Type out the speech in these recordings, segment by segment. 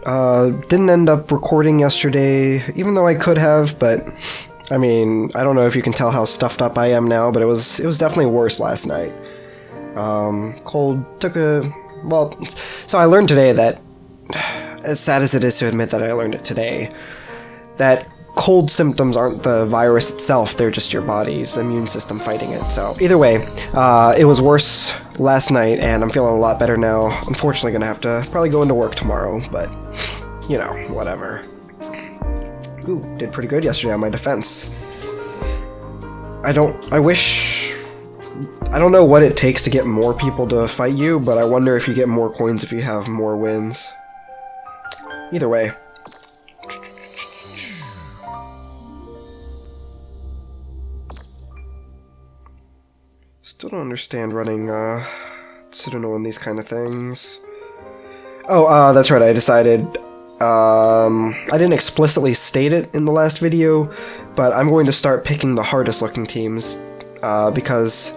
Alright, didn't end up recording yesterday, even though I could have, but I mean, I don't know if you can tell how stuffed up I am now, but it was definitely worse last night. Cold took a... well, so I learned today that, as sad as it is to admit that I learned it today, that cold symptoms aren't the virus itself, they're just your body's immune system fighting it. So either way, it was worse last night and I'm feeling a lot better now. Unfortunately gonna have to probably go into work tomorrow, but you know, whatever. Ooh, did pretty good yesterday on my defense. I don't know what it takes to get more people to fight you, but I wonder if you get more coins if you have more wins. Either way. Still don't understand running Tsuruno and these kind of things. Oh, that's right, I decided, I didn't explicitly state it in the last video, but I'm going to start picking the hardest looking teams, because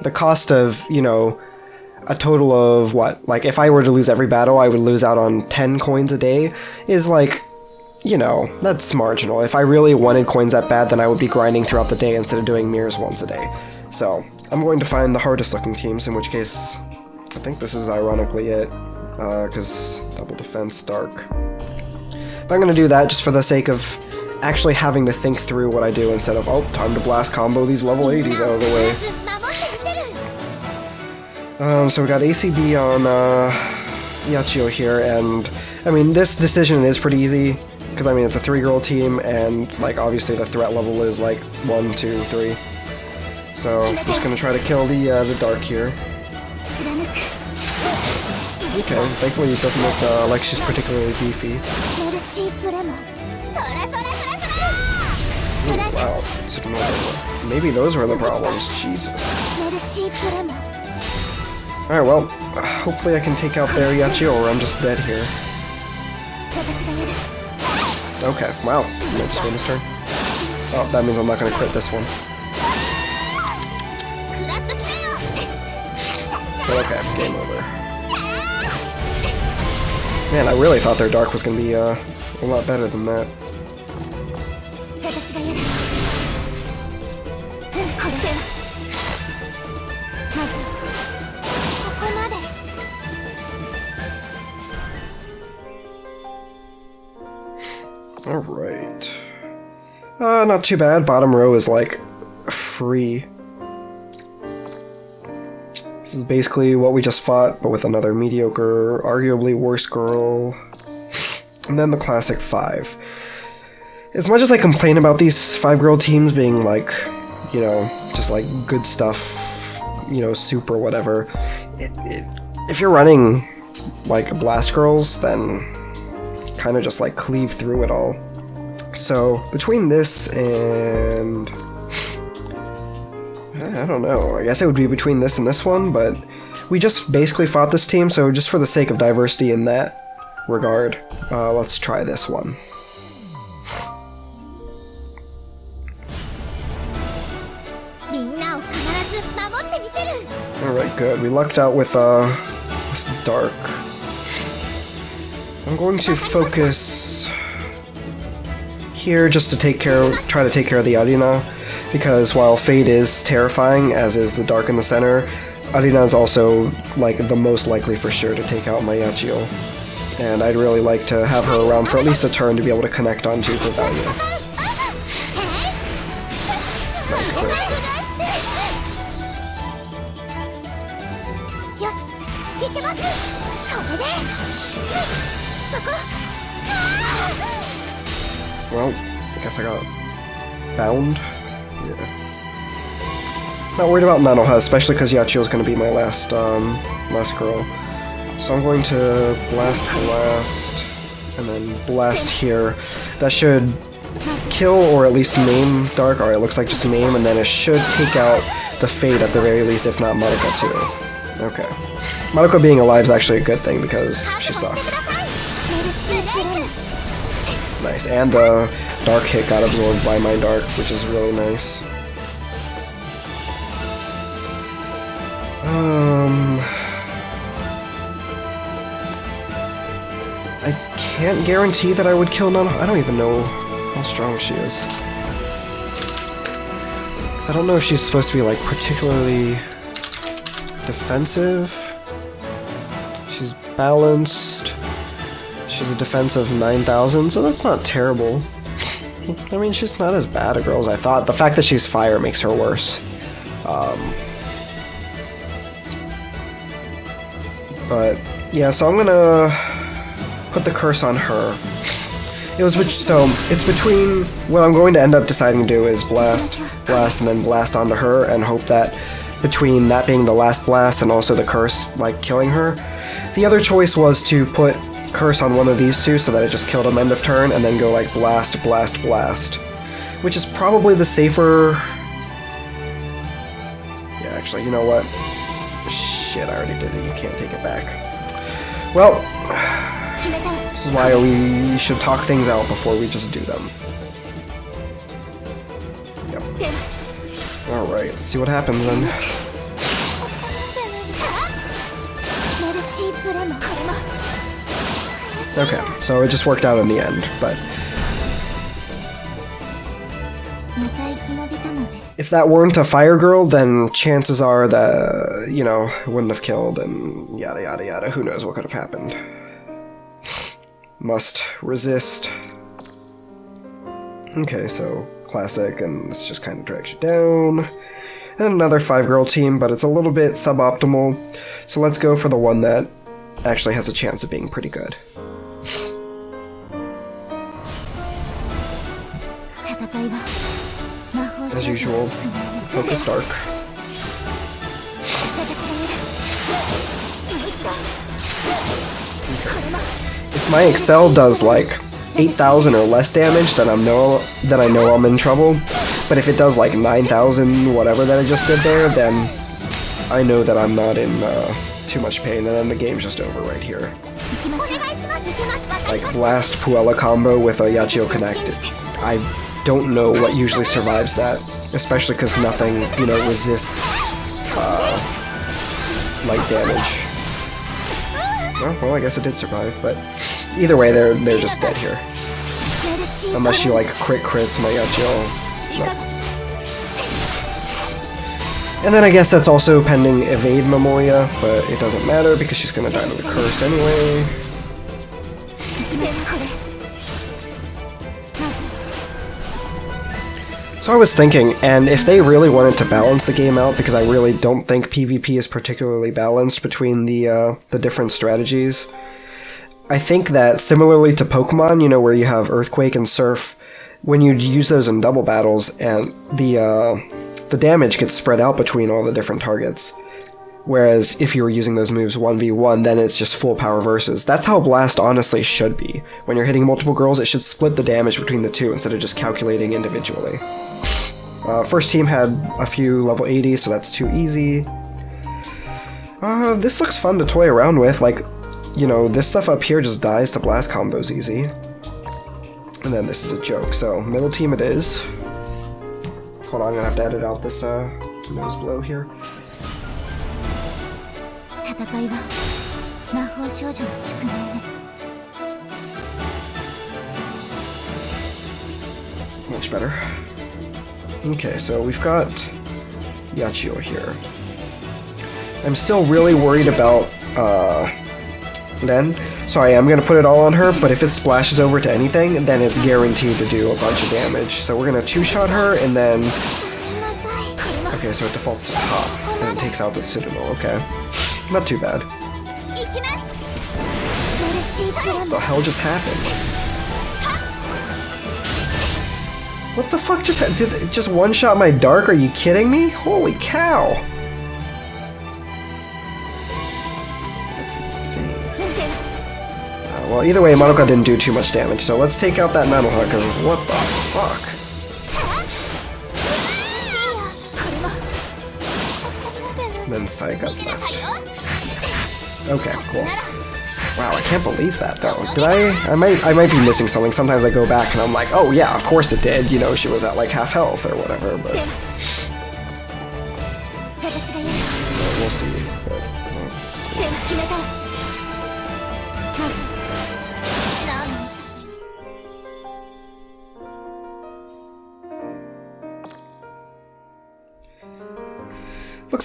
the cost of, you know, a total of, what, like, if I were to lose every battle, I would lose out on 10 coins a day, is like, you know, that's marginal. If I really wanted coins that bad, then I would be grinding throughout the day instead of doing mirrors once a day. So, I'm going to find the hardest looking teams, in which case, I think this is ironically it, because double defense, dark. But I'm going to do that just for the sake of actually having to think through what I do instead of, oh, time to blast combo these level 80s out of the way. So we got ACB on Yachio here, and I mean, this decision is pretty easy, because I mean, it's a 3-girl team, and like, obviously the threat level is like 1, 2, 3. So, I'm just gonna try to kill the dark here. Okay, thankfully it doesn't look like she's particularly beefy. Ooh, wow, maybe those were the problems, Jesus. Alright, well, hopefully I can take out their Yachio or I'm just dead here. Okay, wow, I just win this turn. Oh, that means I'm not gonna crit this one. Okay, game over. Man, I really thought their dark was gonna be a lot better than that. Alright. Not too bad. Bottom row is like free. This is basically what we just fought, but with another mediocre, arguably worse girl. And then the classic 5. As much as I complain about these 5-girl teams being like, you know, just like good stuff, you know, soup or whatever, if you're running like blast girls, then kind of just like cleave through it all. So between this and... I don't know, I guess it would be between this and this one, but we just basically fought this team, so just for the sake of diversity in that regard, let's try this one. Alright, good. We lucked out with dark. I'm going to focus here just to try to take care of the Arena. Because while Fade is terrifying, as is the dark in the center, Arina is also like the most likely for sure to take out my Yachio. And I'd really like to have her around for at least a turn to be able to connect onto for value. Nice crit. Well, I guess I got bound. Yeah. Not worried about Nanoha, especially because Yachio's going to be my last girl. So I'm going to blast, and then blast here. That should kill or at least maim Dark. Alright, it looks like just maim, and then it should take out the Fade at the very least, if not Madoka too. Okay. Madoka being alive is actually a good thing because she sucks. Nice, and the Dark hit got absorbed by my Dark, which is really nice. I can't guarantee that I would kill Nanohaka. I don't even know how strong she is. Because I don't know if she's supposed to be like particularly defensive. She's balanced. She's a defense of 9,000, so that's not terrible. I mean, she's not as bad a girl as I thought. The fact that she's fire makes her worse. But yeah, so I'm gonna put the curse on her. So it's between what I'm going to end up deciding to do is blast, and then blast onto her, and hope that between that being the last blast and also the curse, like killing her. The other choice was to put curse on one of these two so that it just killed him end of turn, and then go like blast, blast, blast, which is probably the safer. Yeah, actually, you know what? Shit, I already did it. You can't take it back. Well, this is why we should talk things out before we just do them. Yep. Alright, let's see what happens then. Okay, so it just worked out in the end, but if that weren't a fire girl, then chances are that, you know, it wouldn't have killed and yada yada yada. Who knows what could have happened. Must resist. Okay, so classic, and this just kind of drags you down. And another 5-girl team, but it's a little bit suboptimal. So let's go for the one that actually has a chance of being pretty good. As usual, focus dark. Okay. If my Excel does like 8,000 or less damage, then I know I'm in trouble. But if it does like 9,000, whatever that I just did there, then I know that I'm not in too much pain, and then the game's just over right here. Like Blast Puella combo with a Yachio Connect. I don't know what usually survives that, especially because nothing, you know, resists light damage. Well, I guess it did survive, but either way, they're just dead here. Unless she like crits my Yachio. No. And then I guess that's also pending evade Momoya, but it doesn't matter because she's gonna die to the curse anyway. So I was thinking, and if they really wanted to balance the game out, because I really don't think PvP is particularly balanced between the different strategies, I think that similarly to Pokemon, you know, where you have Earthquake and Surf, when you use those in double battles, and the damage gets spread out between all the different targets. Whereas if you were using those moves 1v1, then it's just full power versus. That's how Blast honestly should be. When you're hitting multiple girls, it should split the damage between the two instead of just calculating individually. First team had a few level 80, so that's too easy. This looks fun to toy around with. Like, you know, this stuff up here just dies to Blast combos easy. And then this is a joke, so middle team it is. Hold on, I'm gonna have to edit out this nose blow here. Much better. Okay, so we've got Yachio here. I'm still really worried about Len. Sorry, I'm gonna put it all on her, but if it splashes over to anything, then it's guaranteed to do a bunch of damage. So we're gonna two-shot her, and then... Okay, so it defaults to top, and it takes out the Citadel, okay. Not too bad. What the hell just happened? What the fuck just happened? Did it just one-shot my Dark? Are you kidding me? Holy cow! That's insane. Well, either way, Madoka didn't do too much damage, so let's take out that Nanohaka, because what the fuck? Then Saika's left. Okay, cool. Wow, I can't believe that though. Did I might be missing something. Sometimes I go back and I'm like, oh yeah, of course it did. You know, she was at like half health or whatever, but... So we'll see. But,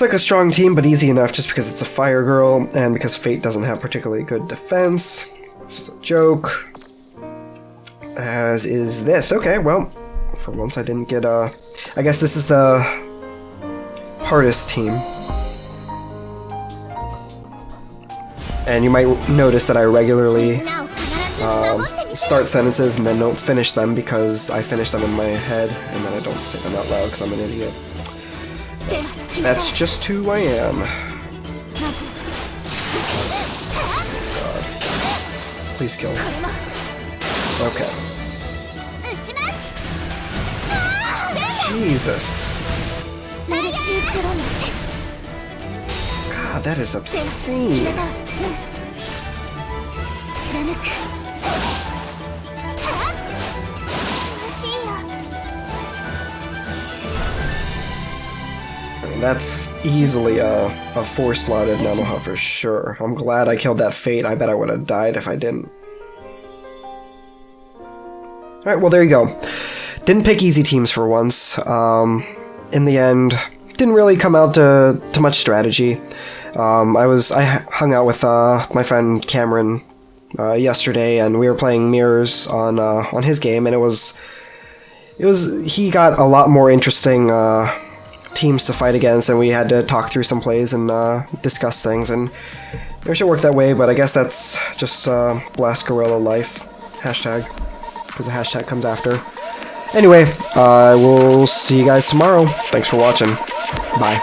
Looks like a strong team, but easy enough just because it's a fire girl, and because Fate doesn't have particularly good defense. This is a joke. As is this. Okay, well, for once I didn't get I guess this is the hardest team. And you might notice that I regularly start sentences and then don't finish them because I finish them in my head and then I don't say them out loud because I'm an idiot. That's just who I am. God. Please kill. Okay. Jesus. God, that is obscene. I mean, that's easily a 4-slotted Nanoha for sure. I'm glad I killed that Fate. I bet I would have died if I didn't. Alright, well there you go. Didn't pick easy teams for once. In the end, didn't really come out to much strategy. I hung out with my friend Cameron yesterday, and we were playing mirrors on his game, and he got a lot more interesting teams to fight against, and we had to talk through some plays and discuss things, and it should work that way. But I guess that's just Blast Gorilla life hashtag, because the hashtag comes after. Anyway, I will see you guys tomorrow. Thanks for watching. Bye.